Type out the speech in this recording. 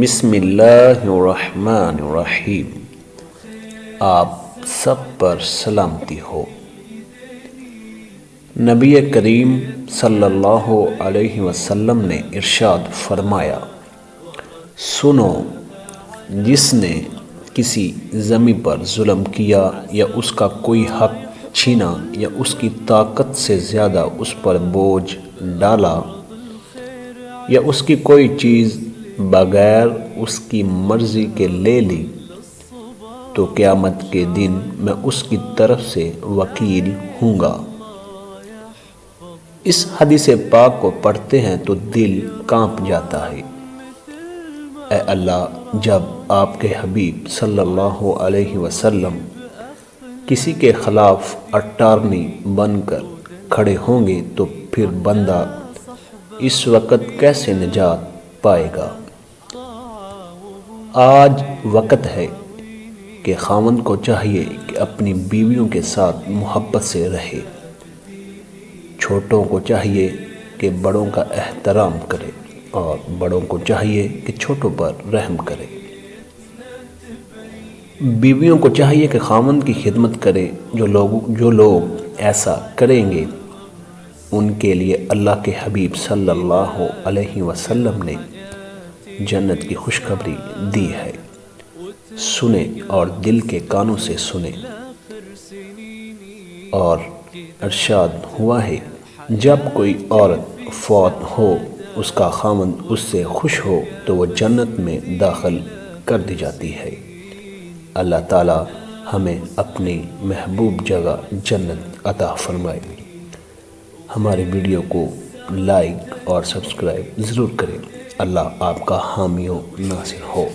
بسم اللہ الرحمن الرحیم۔ آپ سب پر سلامتی ہو۔ نبی کریم صلی اللہ علیہ وسلم نے ارشاد فرمایا، سنو، جس نے کسی ذمی پر ظلم کیا یا اس کا کوئی حق چھینا یا اس کی طاقت سے زیادہ اس پر بوجھ ڈالا یا اس کی کوئی چیز بغیر اس کی مرضی کے لے لی، تو قیامت کے دن میں اس کی طرف سے وکیل ہوں گا۔ اس حدیث پاک کو پڑھتے ہیں تو دل کانپ جاتا ہے۔ اے اللہ، جب آپ کے حبیب صلی اللہ علیہ وسلم کسی کے خلاف اٹارنی بن کر کھڑے ہوں گے تو پھر بندہ اس وقت کیسے نجات پائے گا؟ آج وقت ہے کہ خاوند کو چاہیے کہ اپنی بیویوں کے ساتھ محبت سے رہے، چھوٹوں کو چاہیے کہ بڑوں کا احترام کرے اور بڑوں کو چاہیے کہ چھوٹوں پر رحم کرے۔ بیویوں کو چاہیے کہ خاوند کی خدمت کرے۔ جو لوگ ایسا کریں گے ان کے لیے اللہ کے حبیب صلی اللہ علیہ وسلم نے جنت کی خوشخبری دی ہے۔ سنیں اور دل کے کانوں سے سنیں۔ اور ارشاد ہوا ہے، جب کوئی عورت فوت ہو، اس کا خاوند اس سے خوش ہو تو وہ جنت میں داخل کر دی جاتی ہے۔ اللہ تعالی ہمیں اپنی محبوب جگہ جنت عطا فرمائے۔ ہمارے ویڈیو کو لائک اور سبسکرائب ضرور کریں۔ اللہ آپ کا حامی و ناصر ہو۔